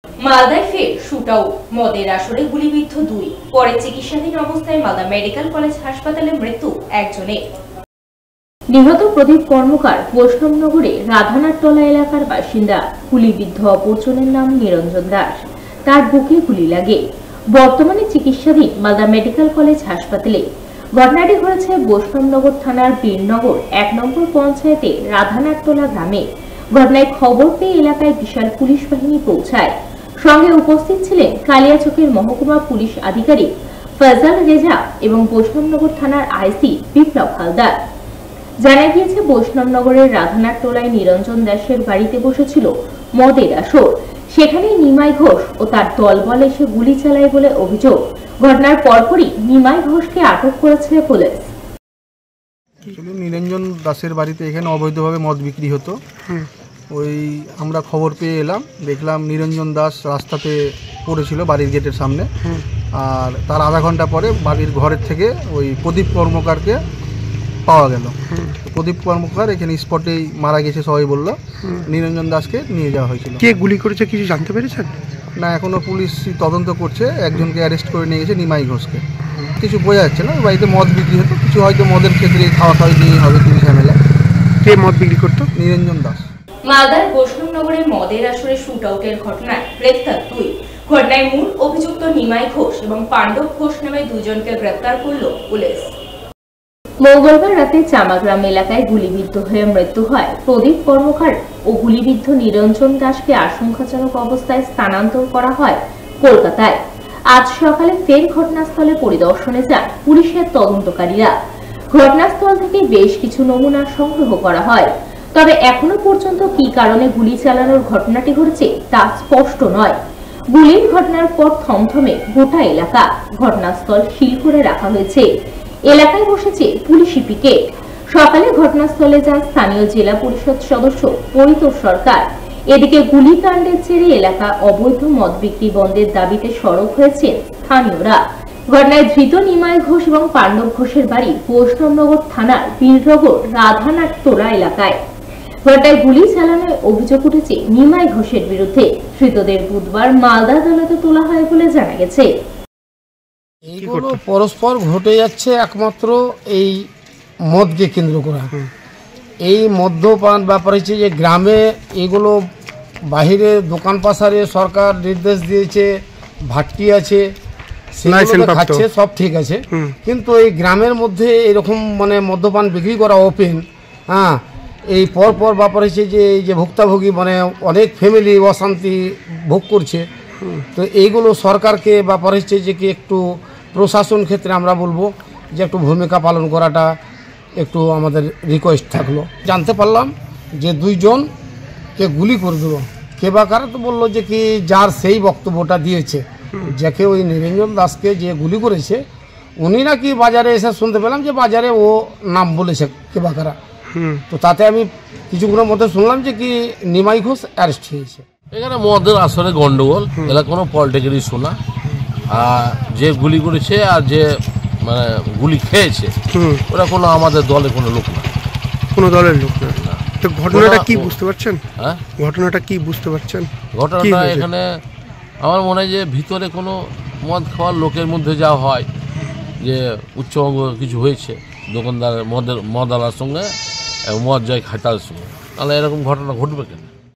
মালদায় ফের শুটআউট, মদের আসরে গুলিবিদ্ধ দুই, পরে চিকিৎসাধীন অবস্থায় মালদা মেডিকেল কলেজ হাসপাতালে মৃত্যু একজনের। নিহত প্রদীপ কর্মকার বৈষ্ণবনগরে রাধানাথতলা এলাকার বাসিন্দা। গুলিবিদ্ধ অপরজনের নাম নিরঞ্জন দাস। তার বুকে গুলি লাগে। বর্তমানে চিকিৎসাধীন মালদা মেডিকেল কলেজ হাসপাতালে। ঘটনাটি ঘটেছে বৈষ্ণবনগর থানার বীরনগর 1 নম্বর পঞ্চায়েতে রাধানাথতলা গ্রামে। ঘটনায় খবর পেয়ে এলাকায় বিশাল পুলিশ বাহিনী পৌঁছায়। সঙ্গে উপস্থিত ছিলেন কালিয়াচকের মহকুমা পুলিশ আধিকারিক ফয়সাল রেজা এবং বৈষ্ণবনগর থানার আইসি বিপ্লব হালদার। জানা গিয়েছে, বৈষ্ণবনগরের রাধানাথতলায় নিরঞ্জন দাসের বাড়িতে বসেছিল মদের আসর। সেখানে নিমাই ঘোষ ও তার দলবল এসে গুলি চালায় বলে অভিযোগ। ঘটনার পরপরই নিমাই ঘোষকে আটক করেছে পুলিশ। নিরঞ্জন দাসের বাড়িতে এখানে অবৈধভাবে মদ বিক্রি হতো। ওই আমরা খবর পেয়ে এলাম, দেখলাম নিরঞ্জন দাস রাস্তাতে পড়েছিল বাড়ির গেটের সামনে। আর তার আধা ঘন্টা পরে বাড়ির ঘরের থেকে ওই প্রদীপ কর্মকারকে পাওয়া গেল। প্রদীপ কর্মকার এখানে স্পটেই মারা গেছে সবাই বললো। নিরঞ্জন দাসকে নিয়ে যাওয়া হয়েছিল। কে গুলি করেছে কিছু জানতে পেরেছেন? না, এখনো পুলিশ তদন্ত করছে। একজনকে অ্যারেস্ট করে নিয়ে গেছে, নিমাই ঘোষকে। কিছু বোঝা যাচ্ছে না, বাড়িতে মদ বিক্রি হতো, কিছু হয়তো মদের ক্ষেত্রে খাওয়া খাওয়াই নিয়ে হবে কিছু ঝামেলা। কে মদ বিক্রি করতো? নিরঞ্জন দাস। মালদার বৈষ্ণবনগরে মদের আসরে শুটআউটের ঘটনায় গ্রেফতার দুই। ঘটনায় মূল অভিযুক্ত নিমাই ঘোষ এবং পাণ্ডব ঘোষ নামে দুজনকে গ্রেফতার করল পুলিশ। মঙ্গলবার রাতে চামাগ্রাম এলাকায় গুলিবিদ্ধ হয়ে মৃত্যু হয় প্রদীপ কর্মকার ও গুলিবিদ্ধ নিরঞ্জন দাসকে আশঙ্কাজনক অবস্থায় স্থানান্তর করা হয় কলকাতায়। আজ সকালে ফের ঘটনাস্থলে পরিদর্শনে যান পুলিশের তদন্তকারীরা। ঘটনাস্থল থেকে বেশ কিছু নমুনা সংগ্রহ করা হয়। তবে এখনো পর্যন্ত কি কারণে গুলি চালানোর ঘটনাটি ঘটেছে তা স্পষ্ট নয়। গুলির ঘটনার পর থমথমে গোটা এলাকা। ঘটনাস্থল সিল করে রাখা হয়েছে। এলাকায় বসেছে পুলিশি পিকেট। সকালে ঘটনাস্থলে যান স্থানীয় জেলা পরিষদ সদস্য পরিতোষ সরকার। এদিকে গুলিকাণ্ডের জেরে এলাকা অবৈধ মদ বিক্রি বন্ধের দাবিতে সরব হয়েছেন স্থানীয়রা। ঘটনায় ধৃত নিমাই ঘোষ এবং পাণ্ডব ঘোষের বাড়ি বৈষ্ণবনগর থানার বীরনগর রাধানাথতলা এলাকায়। ঘটনায় গুলি চালানোর অভিযোগ উঠেছে নিমাই ঘোষের বিরুদ্ধে। ধৃতদের বুধবার মালদা আদালতে তোলা হয় বলে জানা গেছে। এইগুলো পরস্পর ঘটে যাচ্ছে একমাত্র এই মদকে কেন্দ্র করে। এই মদ্যপান ব্যাপার হচ্ছে যে গ্রামে এগুলো বাহিরে দোকান পাশারে সরকার নির্দেশ দিয়েছে, ভাট্টি আছে, সেগুলো খাচ্ছে, সব ঠিক আছে। কিন্তু এই গ্রামের মধ্যে এরকম মানে মদ্যপান বিক্রি করা ওপেন, এই পরপর ব্যাপার হচ্ছে যে এই যে ভুক্তভোগী মানে অনেক ফ্যামিলি অশান্তি ভোগ করছে। তো এইগুলো সরকারকে ব্যাপার হচ্ছে যে কি একটু প্রশাসন ক্ষেত্রে আমরা বলবো যে একটু ভূমিকা পালন করাটা একটু আমাদের রিকোয়েস্ট থাকলো। জানতে পারলাম যে দুইজনকে গুলি করে দিল। কে বা কারা তো বললো যে কি যার সেই বক্তব্যটা দিয়েছে, যাকে ওই নিরঞ্জন দাসকে যে গুলি করেছে উনি নাকি বাজারে এসে শুনতে পেলাম যে বাজারে ও নাম বলেছে কে বা কারা। তো তাতে আমি কিছুক্ষণের মধ্যে শুনলাম যে কি নিমাই ঘোষ অ্যারেস্ট হয়েছে। এখানে মদের আসরে গন্ডগোল, এরা কোনো পলিটিক্যাল ইস্যু না। আর যে গুলি করেছে আর যে মানে গুলি খেয়েছে ওরা কোনো আমাদের দলে কোনো লোক না, কোনো দলের লোক না। তো ঘটনাটা কি বুঝতে পারছেন? হ্যাঁ, ঘটনাটা কি বুঝতে পারছেন? ঘটনাটা এখানে আমার মনে হয় যে ভিতরে কোনো মদ খাওয়ার লোকের মধ্যে যা হয় যে উচ্চঅঙ্গ কিছু হয়েছে দোকানদার মদ আলার সঙ্গে মদ যায় খাটার সঙ্গে, তাহলে এরকম ঘটনা ঘটবে কেন?